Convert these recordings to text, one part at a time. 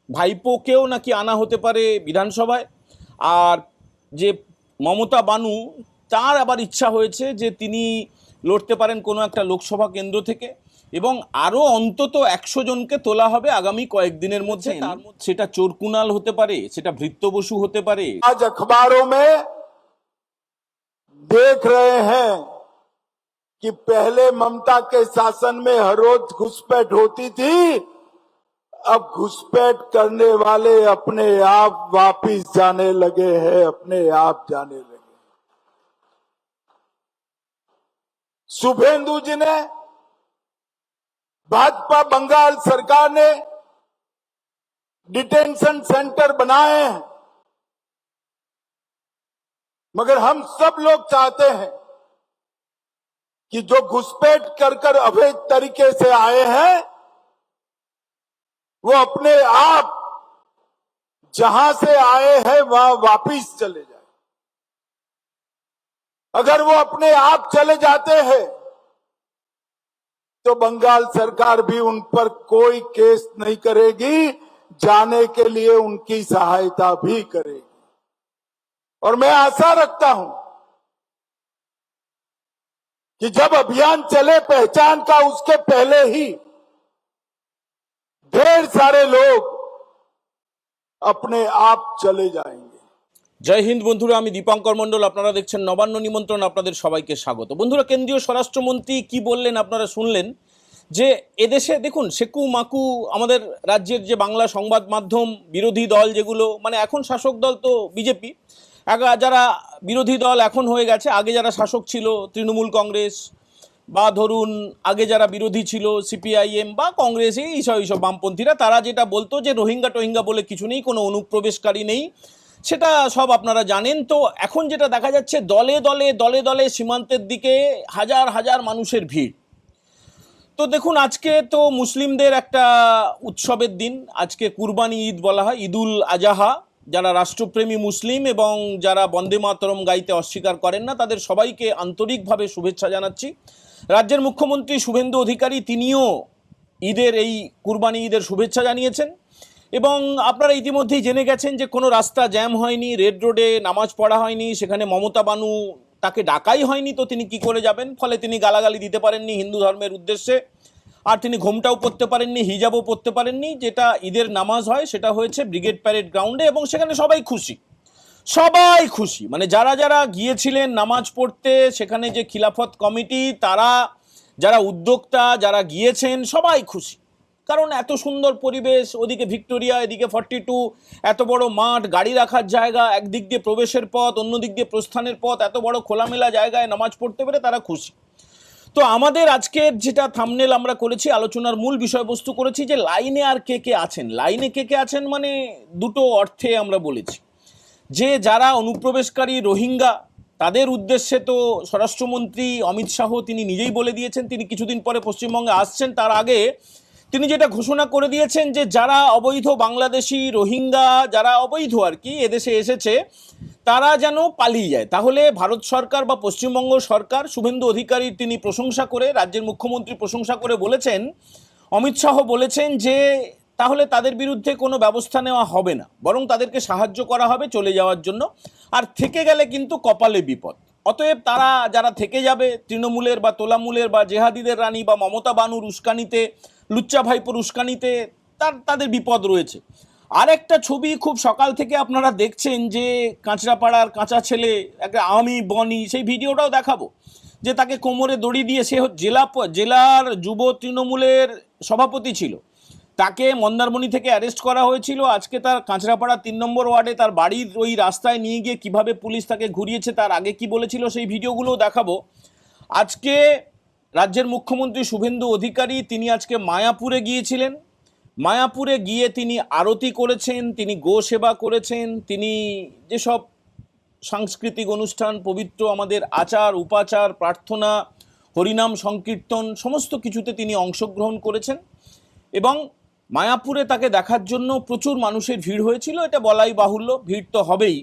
ভাইপোকেও নাকি আনা হতে পারে বিধানসভায়। আর যে মমতা বানু, তার আবার ইচ্ছা হয়েছে যে তিনি লড়তে পারেন কোনো একটা লোকসভা কেন্দ্র থেকে, এবং আরও অন্তত 100 জনকে তোলা হবে আগামী কয়েকদিনের মধ্যে। তার মধ্যে সেটা চোরকুনাল হতে পারে, সেটা ভৃত্য বসু হতে পারে। आज अखबारों में देख रहे हैं कि पहले ममता के शासन में हर रोज घुसपैठ होती थी, अब घुसपैठ करने वाले अपने आप वापिस जाने लगे हैं, अपने आप जाने लगे। शुभेंदु जी ने, भाजपा बंगाल सरकार ने डिटेंशन सेंटर बनाए हैं, मगर हम सब लोग चाहते हैं कि जो घुसपैठ कर कर अवैध तरीके से आए हैं वो अपने आप जहां से आए हैं वहां वापिस चले जाए। अगर वो अपने आप चले जाते हैं तो बंगाल सरकार भी उन पर कोई केस नहीं करेगी, जाने के लिए उनकी सहायता भी करेगी। और मैं आशा रखता हूं कि जब अभियान चले पहचान का, उसके पहले ही ढेर सारे लोग अपने आप चले जाएंगे। জয় হিন্দ বন্ধুরা, আমি দীপঙ্কর মণ্ডল, আপনারা দেখছেন নবান্ন নিমন্ত্রণ। আপনাদের সবাইকে স্বাগত। বন্ধুরা, কেন্দ্রীয় স্বরাষ্ট্রমন্ত্রী কি বললেন আপনারা শুনলেন, যে এদেশে দেখুন সেকু মাকু আমাদের রাজ্যের যে বাংলা সংবাদ মাধ্যম, বিরোধী দল যেগুলো, মানে এখন শাসক দল তো বিজেপি, যারা বিরোধী দল এখন হয়ে গেছে, আগে যারা শাসক ছিল তৃণমূল কংগ্রেস, বা ধরুন আগে যারা বিরোধী ছিল সিপিআইএম বা কংগ্রেস, এইসব বামপন্থীরা, তারা যেটা বলতো যে রোহিঙ্গা টোহিঙ্গা বলে কিছু নেই, কোনো অনুপ্রবেশকারী নেই, সেটা সব আপনারা জানেন। তো এখন যেটা দেখা যাচ্ছে, দলে দলে দলে দলে সীমান্তের দিকে হাজার হাজার মানুষের ভিড়। তো দেখুন, আজকে তো মুসলিমদের একটা উৎসবের দিন, আজকে কুরবানি ঈদ বলা হয়, ঈদুল আজাহা। যারা রাষ্ট্রপ্রেমী মুসলিম এবং যারা বন্দে মাতরম গাইতে অস্বীকার করেন না, তাদের সবাইকে আন্তরিকভাবে শুভেচ্ছা জানাচ্ছি। রাজ্যের মুখ্যমন্ত্রী শুভেন্দু অধিকারী, তিনিও ঈদের, এই কুরবানি ঈদের শুভেচ্ছা জানিয়েছেন। এবং আপনারা ইতিমধ্যেই জেনে গেছেন যে কোনো রাস্তা জ্যাম হয়নি, রেড রোডে নামাজ পড়া হয়নি, সেখানে মমতা বানু, তাকে ডাকাই হয়নি, তো তিনি কি করে যাবেন? ফলে তিনি গালাগালি দিতে পারেননি হিন্দু ধর্মের উদ্দেশ্যে, আর তিনি ঘোমটাও পরতে পারেননি, হিজাবও পরতে পারেননি। যেটা ঈদের নামাজ হয় সেটা হয়েছে ব্রিগেড প্যারেড গ্রাউন্ডে, এবং সেখানে সবাই খুশি, সবাই খুশি। মানে যারা যারা গিয়েছিলেন নামাজ পড়তে, সেখানে যে খিলাফত কমিটি, তারা যারা উদ্যোক্তা, যারা গিয়েছেন, সবাই খুশি। কারণ এত সুন্দর পরিবেশ, ওদিকে ভিক্টোরিয়া, এদিকে 42, এত বড় মাঠ, গাড়ি রাখার জায়গা, একদিক দিয়ে প্রবেশের পথ, অন্য দিক দিয়ে প্রস্থানের পথ, এত বড় খোলামেলা জায়গায় নামাজ পড়তে পেরে তারা খুশি। তো আমাদের আজকের যেটা থাম্বনেল আমরা করেছি, আলোচনার মূল বিষয়বস্তু করেছি যে লাইনে আর কে কে আছেন। লাইনে কে কে আছেন মানে দুটো অর্থে আমরা বলেছি, যে যারা অনুপ্রবেশকারী রোহিঙ্গা, তাদের উদ্দেশ্যে তো স্বরাষ্ট্রমন্ত্রী অমিত শাহ তিনি নিজেই বলে দিয়েছেন তিনি কিছুদিন পরে পশ্চিমবঙ্গে আসছেন। তার আগে তিনি যেটা ঘোষণা করে দিয়েছেন যে যারা অবৈধ বাংলাদেশি রোহিঙ্গা, যারা অবৈধ আর কি এদেশে এসেছে, তারা যেন পালিয়ে যায়। তাহলে ভারত সরকার বা পশ্চিমবঙ্গ সরকার, শুভেন্দু অধিকারী তিনি প্রশংসা করে, রাজ্যের মুখ্যমন্ত্রী প্রশংসা করে বলেছেন, অমিত শাহ বলেছেন যে তাহলে তাদের বিরুদ্ধে কোনো ব্যবস্থা নেওয়া হবে না, বরং তাদেরকে সাহায্য করা হবে চলে যাওয়ার জন্য, আর থেকে গেলে কিন্তু কপালে বিপদ। অতএব তারা যারা থেকে যাবে, তৃণমূলের বা তোলামূলের বা জেহাদিদের রানী বা মমতা বানুর উস্কানিতে, লুচ্চা ভাইপোর উস্কানিতে, তাদের বিপদ রয়েছে। আরেকটা ছবি খুব সকাল থেকে আপনারা দেখছেন, যে কাঁচরাপাড়ার কাঁচা ছেলে, একটা আমি বনি, সেই ভিডিওটাও দেখাবো, যে তাকে কোমরে দড়ি দিয়ে, সে জেলার যুব তৃণমূলের সভাপতি ছিল, তাকে মন্দারমণি থেকে অ্যারেস্ট করা হয়েছিল। আজকে তার কাঁচরাপাড়া 3 নম্বর ওয়ার্ডে তার বাড়ির ওই রাস্তায় নিয়ে গিয়ে কিভাবে পুলিশ তাকে ঘুরিয়েছে, তার আগে কি বলেছিল, সেই ভিডিওগুলোও দেখাবো। আজকে রাজ্যের মুখ্যমন্ত্রী শুভেন্দু অধিকারী তিনি আজকে মায়াপুরে গিয়েছিলেন। মায়াপুরে গিয়ে তিনি আরতি করেছেন, তিনি গো সেবা করেছেন, তিনি যেসব সাংস্কৃতিক অনুষ্ঠান, পবিত্র আমাদের আচার উপাচার, প্রার্থনা, হরিনাম সংকীর্তন, সমস্ত কিছুতে তিনি অংশগ্রহণ করেছেন। এবং মায়াপুরে তাকে দেখার জন্য প্রচুর মানুষের ভিড় হয়েছিল, এটা বলাই বাহুল্য, ভিড় তো হবেই।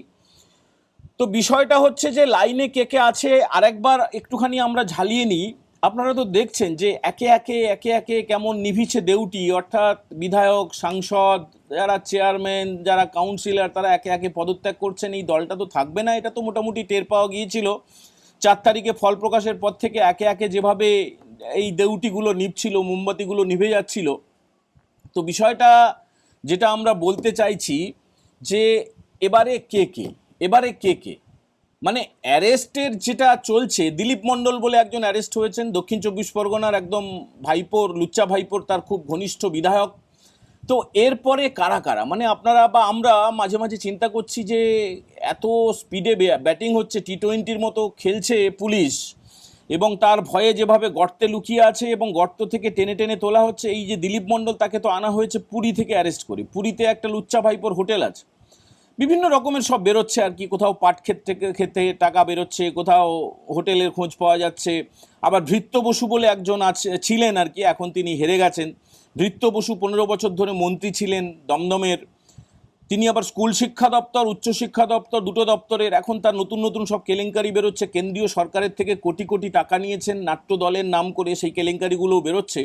তো বিষয়টা হচ্ছে যে লাইনে কে কে আছে আরেকবার একটুখানি আমরা ঝালিয়ে নিই। আপনারা তো দেখছেন যে একে একে কেমন নিভিছে দেউটি, অর্থাৎ বিধায়ক, সাংসদ, যারা চেয়ারম্যান, যারা কাউন্সিলর, তারা একে একে পদত্যাগ করছেন। এই দলটা তো থাকবে না, এটা তো মোটামুটি টের পাওয়া গিয়েছিল। 4 তারিখে ফল প্রকাশের পর থেকে একে একে যেভাবে এই দেউটিগুলো নিভছিল, মোমবাতিগুলো নিভে যাচ্ছিল। তো বিষয়টা যেটা আমরা বলতে চাইছি যে এবারে কে কে মানে অ্যারেস্টের যেটা চলছে, দিলীপ মণ্ডল বলে একজন অ্যারেস্ট হয়েছেন, দক্ষিণ 24 পরগনার একদম ভাইপোর, লুচ্চা ভাইপোর তার খুব ঘনিষ্ঠ বিধায়ক। তো এরপরে কারা কারা, মানে আপনারা বা আমরা মাঝে মাঝে চিন্তা করছি যে এত স্পিডে ব্যাটিং হচ্ছে, T20-র মতো খেলছে পুলিশ, এবং তার ভয়ে যেভাবে গর্তে লুকিয়ে আছে এবং গর্ত থেকে টেনে টেনে তোলা হচ্ছে। এই যে দিলীপ মণ্ডল, তাকে তো আনা হয়েছে পুরী থেকে অ্যারেস্ট করে। পুরীতে একটা লুচ্চা ভাইপোর হোটেল আছে, বিভিন্ন রকমের সব বেরোচ্ছে আর কি, কোথাও পাট খেতে টাকা বেরোচ্ছে, কোথাও হোটেলের খোঁজ পাওয়া যাচ্ছে। আবার ভৃত্য বসু বলে একজন ছিলেন আর কি, এখন তিনি হেরে গেছেন। ভৃত্য বসু 15 বছর ধরে মন্ত্রী ছিলেন দমদমের, তিনি আবার স্কুল শিক্ষা দপ্তর, উচ্চ শিক্ষা দপ্তর, দুটো দপ্তরের। এখন তার নতুন নতুন সব কেলেঙ্কারি বেরোচ্ছে, কেন্দ্রীয় সরকারের থেকে কোটি কোটি টাকা নিয়েছেন নাট্য দলের নাম করে, সেই কেলেঙ্কারিগুলোও বেরোচ্ছে।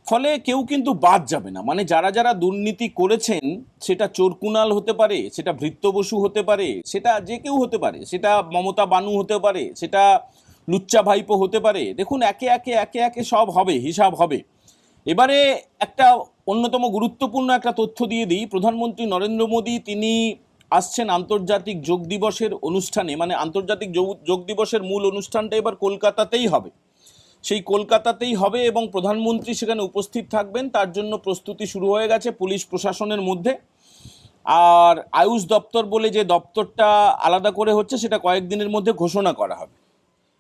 ফলে কেউ কিন্তু বাদ যাবে না, মানে যারা যারা দুর্নীতি করেছেন, সেটা চোরকুনাল হতে পারে, সেটা ভৃত্য বসু হতে পারে, সেটা যে কেউ হতে পারে, সেটা মমতা বানু হতে পারে, সেটা লুচ্চা ভাইপো হতে পারে। দেখুন একে একে সব হবে, হিসাব হবে। এবারে একটা অন্যতম গুরুত্বপূর্ণ একটা তথ্য দিয়ে দিই। প্রধানমন্ত্রী নরেন্দ্র মোদী তিনি আসছেন আন্তর্জাতিক যোগ দিবসের অনুষ্ঠানে, মানে আন্তর্জাতিক যোগ দিবসের মূল অনুষ্ঠানটা এবার কলকাতাতেই হবে। সেই কলকাতাতেই হবে এবং প্রধানমন্ত্রী সেখানে উপস্থিত থাকবেন। তার জন্য প্রস্তুতি শুরু হয়ে গেছে পুলিশ প্রশাসনের মধ্যে। আর আয়ুষ দপ্তর বলে যে দপ্তরটা আলাদা করে হচ্ছে, সেটা কয়েকদিনের মধ্যে ঘোষণা করা হবে।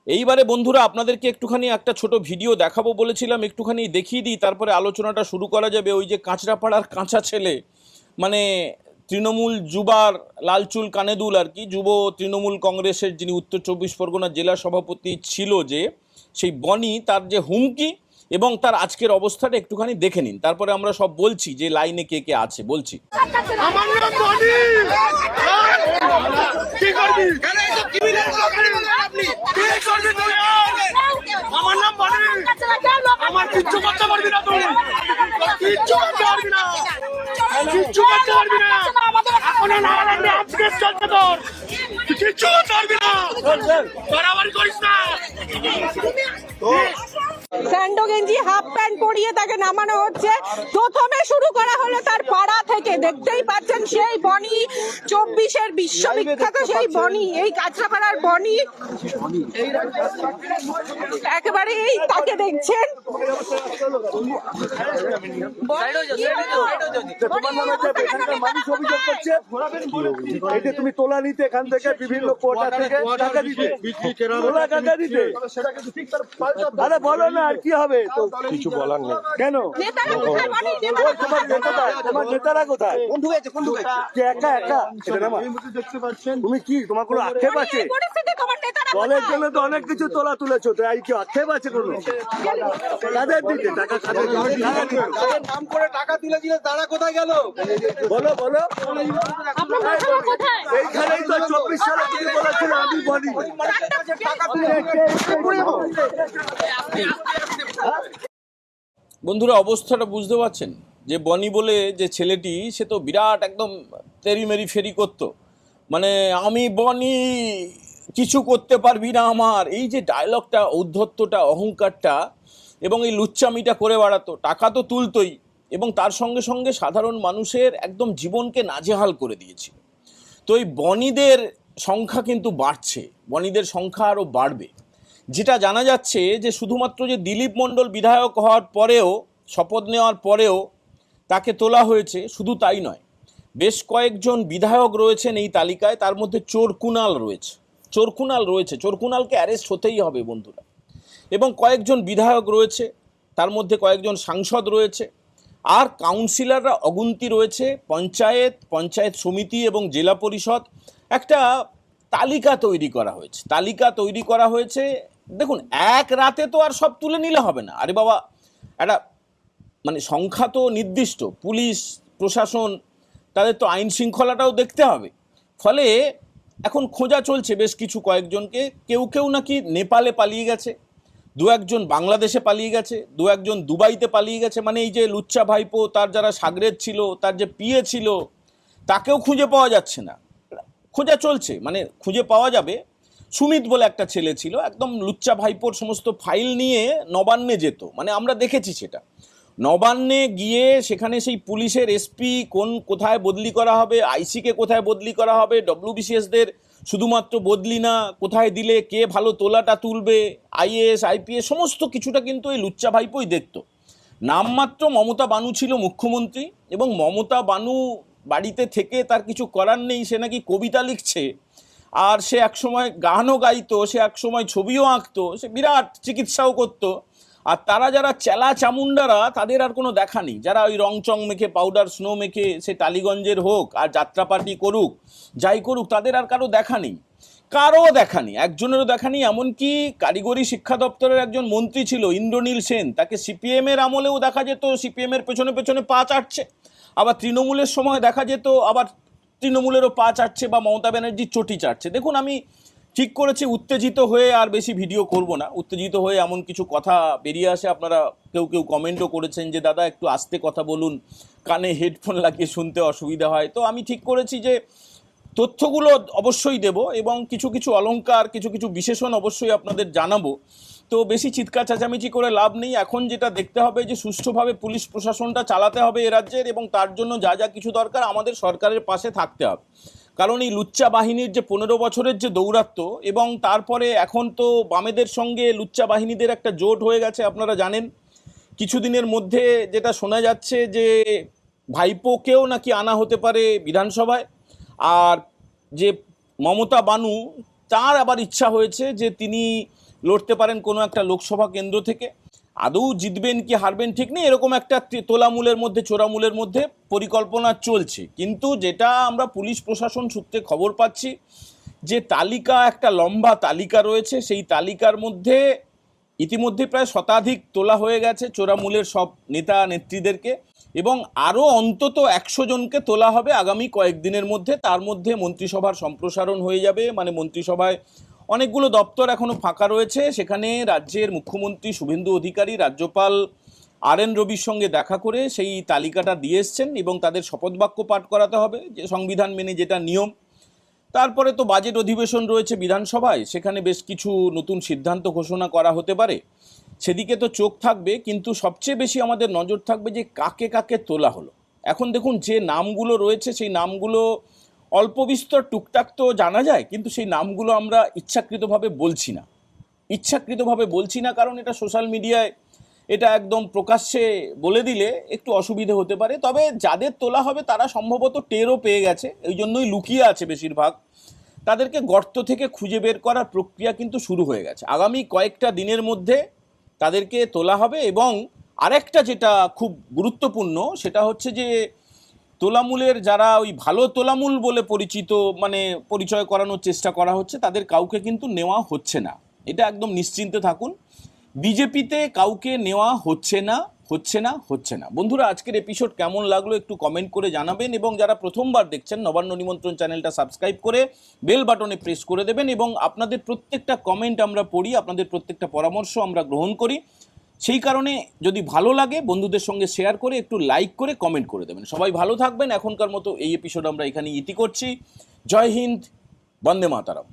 এইবারে বন্ধুরা আপনাদেরকে একটুখানি একটা ছোট ভিডিও দেখাবো বলেছিলাম, একটুখানি দেখিয়ে দিই, তারপরে আলোচনাটা শুরু করা যাবে। ওই যে কাঁচরাপাড়ার কাঁচা ছেলে, মানে তৃণমূল যুবার লালচুল কানেদুল আর কি, যুব তৃণমূল কংগ্রেসের যিনি উত্তর 24 পরগনা জেলা সভাপতি ছিল, যে সেই বনি, তার যে হুমকি এবং তার আজকের অবস্থাটা একটুখানি দেখে নিন, তারপরে আমরা সব বলছি যে লাইনে কে কে আছে বলছি। আমার নাম বনি। কি করবি? আমার নাম বনি। আমার কিচ্ছু করতে পারবি না, তুই কিচ্ছু করতে পারবি না, কিচ্ছু করতে পারবি না। এখনো নাগাল্যান্ডে আপডেট চলছে তোর, তুই কিচ্ছু করতে পারবি না, বাড়াবাড়ি করিস না। স্যান্ডো গেঞ্জি হাফ প্যান্ট পরিয়ে তাকে নামানো হচ্ছে। প্রথমে শুরু করা হলো তার পাড়া থেকে, দেখতেই পাচ্ছেন সেই বনি, 24-এর বিশ্ববিখ্যাত সেই বনি, এই কাঁচরাপাড়ার বনি, একেবারে এই তাকে দেখছেন। তুমি তোলা নিতে এখান থেকে বিভিন্ন কোটা থেকে টাকা দিতে, তোলা টাকা দিতে। আরে বলো না, আর কি হবে? তো কিছু বলার নেই। কেন তোমার নেতারা কোথায়? একা একা দেখতে পাচ্ছেন তুমি, কি তোমার কোনো আক্ষেপ আছে? দলের জন্য তো অনেক কিছু তোলা তুলেছো, তো এই কি আক্ষেপ আছে কোনো? কাদের দিতে টাকা, কাদের নাম করে টাকা তুলেছিল, তারা কোথায় গেল? বলো বলো। এইখানেই তো 24 সালে তুমি বলেছিল আমি বলি। বন্ধুরা অবস্থাটা বুঝতে পারছেন যে বনি বলে যে ছেলেটি, সে তো বিরাট একদম তেরিমেরি ফেরি করতো, মানে আমি বনি, কিছু করতে পারবি না আমার, এই যে ডায়লগটা, ঔদ্ধত্যটা, অহংকারটা এবং এই লুচ্চামিটা করে বেড়াতো। টাকা তো তুলতোই এবং তার সঙ্গে সঙ্গে সাধারণ মানুষের একদম জীবনকে নাজেহাল করে দিয়েছিল। তো এই বনিদের সংখ্যা কিন্তু বাড়ছে, বনিদের সংখ্যা আরও বাড়বে। যেটা জানা যাচ্ছে যে শুধুমাত্র যে দিলীপ মণ্ডল বিধায়ক হওয়ার পরেও, শপথ নেওয়ার পরেও তাকে তোলা হয়েছে, শুধু তাই নয়, বেশ কয়েকজন বিধায়ক রয়েছেন এই তালিকায়, তার মধ্যে চোরকুনাল রয়েছে, চোরকুনালকে অ্যারেস্ট হতেই হবে বন্ধুরা। এবং কয়েকজন বিধায়ক রয়েছে, তার মধ্যে কয়েকজন সাংসদ রয়েছে, আর কাউন্সিলররা অগুন্তি রয়েছে, পঞ্চায়েত সমিতি এবং জেলা পরিষদ। একটা তালিকা তৈরি করা হয়েছে। দেখুন এক রাতে তো আর সব তুলে নিলে হবে না, আরে বাবা, একটা মানে সংখ্যা তো নির্দিষ্ট, পুলিশ প্রশাসন তাদের তো আইন শৃঙ্খলাটাও দেখতে হবে। ফলে এখন খোঁজা চলছে বেশ কয়েকজনকে, কেউ নাকি নেপালে পালিয়ে গেছে, দু একজন বাংলাদেশে পালিয়ে গেছে, দু একজন দুবাইতে পালিয়ে গেছে। মানে এই যে লুচ্চা ভাইপো, তার যারা সাগরেদ ছিল, তার যে পিএ ছিল, তাকেও খুঁজে পাওয়া যাচ্ছে না। খোঁজা চলছে, মানে খুঁজে পাওয়া যাবে। সুমিত বলে একটা ছেলে ছিল, একদম লুচ্চা ভাইপোর সমস্ত ফাইল নিয়ে নবান্নে যেত, মানে আমরা দেখেছি সেটা। নবান্নে গিয়ে সেখানে সেই পুলিশের এসপি কোথায় বদলি করা হবে, আইসিকে কোথায় বদলি করা হবে, ডব্লিউবিসিএসদের শুধুমাত্র বদলি না, কোথায় দিলে কে ভালো তোলাটা তুলবে, আইএএস আইপিএস সমস্ত কিছুটা কিন্তু এই লুচ্চা ভাইপোই দেখতো। নামমাত্র মমতা বানু ছিল মুখ্যমন্ত্রী, এবং মমতা বানু বাড়িতে থেকে তার কিছু করার নেই, সে নাকি কবিতা লিখছে, আর সে একসময় গানও গাইতো, সে একসময় ছবিও আঁকতো, সে বিরাট চিকিৎসাও করতো। আর তারা যারা চেলা চামুন্ডারা, তাদের আর কোনো দেখা নেই। যারা ওই রংচং মেখে, পাউডার স্নো মেখে, সে টালিগঞ্জের হোক আর যাত্রাপার্টি করুক, যাই করুক, তাদের আর কারো দেখা নেই, কারো দেখা নেই, একজনেরও দেখা নেই। এমনকি কারিগরি শিক্ষা দপ্তরের একজন মন্ত্রী ছিল ইন্দ্রনীল সেন, তাকে সিপিএমের আমলেও দেখা যেত সিপিএমের পেছনে পেছনে পা চাটছে, আবার তৃণমূলের সময় দেখা যেত আবার তৃণমূলেরও পা চাটছে বা মমতা ব্যানার্জির চটি চাটছে। দেখুন, আমি ঠিক করেছি উত্তেজিত হয়ে আর বেশি ভিডিও করব না। উত্তেজিত হয়ে এমন কিছু কথা বেরিয়ে আসে, আপনারা কেউ কেউ কমেন্টও করেছেন যে দাদা একটু আস্তে কথা বলুন, কানে হেডফোন লাগিয়ে শুনতে অসুবিধা হয়। তো আমি ঠিক করেছি যে তথ্যগুলো অবশ্যই দেব, এবং কিছু কিছু অলংকার, কিছু কিছু বিশেষণ অবশ্যই আপনাদের জানাবো। তো বেশি চিৎকার চেঁচামেচি করে লাভ নেই। এখন যেটা দেখতে হবে যে সুষ্ঠুভাবে পুলিশ প্রশাসনটা চালাতে হবে এ রাজ্যের, এবং তার জন্য যা যা কিছু দরকার আমাদের সরকারের পাশে থাকতে হবে। কারণ এই লুচ্চা বাহিনীর যে 15 বছরের যে দৌরাত্ম্য, এবং তারপরে এখন তো বামেদের সঙ্গে লুচ্চা বাহিনীদের একটা জোট হয়ে গেছে, আপনারা জানেন। কিছুদিনের মধ্যে যেটা শোনা যাচ্ছে যে ভাইপোকেও নাকি আনা হতে পারে বিধানসভায়। আর যে মমতা বানু, তার আবার ইচ্ছা হয়েছে যে তিনি লড়তে পারেন কোনো একটা লোকসভা কেন্দ্র থেকে। আদৌ জিতবেন কি হারবেন ঠিক নেই, এরকম একটা তোলামূলের মধ্যে, চোরামূলের মধ্যে পরিকল্পনা চলছে। কিন্তু যেটা আমরা পুলিশ প্রশাসন সূত্রে খবর পাচ্ছি, যে তালিকা, একটা লম্বা তালিকা রয়েছে, সেই তালিকার মধ্যে ইতিমধ্যে প্রায় শতাধিক তোলা হয়ে গেছে চোরামূলের সব নেতা নেত্রীদেরকে, এবং আরও অন্তত 100 জনকে তোলা হবে আগামী কয়েকদিনের মধ্যে। তার মধ্যে মন্ত্রিসভার সম্প্রসারণ হয়ে যাবে, মানে মন্ত্রিসভায় অনেকগুলো দপ্তর এখনো ফাঁকা রয়েছে, সেখানে রাজ্যের মুখ্যমন্ত্রী শুভেন্দু অধিকারী রাজ্যপাল RN রবির সঙ্গে দেখা করে সেই তালিকাটা দিয়ে এসছেন, এবং তাদের শপথ বাক্য পাঠ করাতে হবে, যে সংবিধান মেনে যেটা নিয়ম। তারপরে তো বাজেট অধিবেশন রয়েছে বিধানসভায়, সেখানে বেশ কিছু নতুন সিদ্ধান্ত ঘোষণা করা হতে পারে, সেদিকে তো চোখ থাকবে। কিন্তু সবচেয়ে বেশি আমাদের নজর থাকবে যে কাকে কাকে তোলা হলো। এখন দেখুন, যে নামগুলো রয়েছে সেই নামগুলো অল্প বিস্তর টুকটাক তো জানা যায়, কিন্তু সেই নামগুলো আমরা ইচ্ছাকৃতভাবে বলছি না, কারণ এটা সোশ্যাল মিডিয়ায় এটা একদম প্রকাশ্যে বলে দিলে একটু অসুবিধে হতে পারে। তবে যাদের তোলা হবে তারা সম্ভবত টেরও পেয়ে গেছে, এই জন্যই লুকিয়ে আছে বেশিরভাগ। তাদেরকে গর্ত থেকে খুঁজে বের করার প্রক্রিয়া কিন্তু শুরু হয়ে গেছে। আগামী কয়েকটা দিনের মধ্যে তাদেরকে তোলা হবে। এবং আরেকটা যেটা খুব গুরুত্বপূর্ণ, সেটা হচ্ছে যে তোলামূলের যারা ওই ভালো তোলামূল বলে পরিচিত, মানে পরিচয় করানোর চেষ্টা করা হচ্ছে, তাদের কাউকে কিন্তু নেওয়া হচ্ছে না, এটা একদম নিশ্চিন্তে থাকুন। বিজেপিতে কাউকে নেওয়া হচ্ছে না। বন্ধুরা, আজকের এপিসোড কেমন লাগলো একটু কমেন্ট করে জানাবেন, এবং যারা প্রথমবার দেখছেন নবান্ন নিমন্ত্রণ চ্যানেলটা সাবস্ক্রাইব করে বেল বাটনে প্রেস করে দেবেন। এবং আপনাদের প্রত্যেকটা কমেন্ট আমরা পড়ি, আপনাদের প্রত্যেকটা পরামর্শ আমরা গ্রহণ করি। সেই কারণে যদি ভালো লাগে বন্ধুদের সঙ্গে শেয়ার করে একটু লাইক করে কমেন্ট করে দেবেন। সবাই ভালো থাকবেন। এখনকার মতো এই এপিসোড আমরা এখানে ইতি করছি। জয় হিন্দ, বন্দে মাতারাম।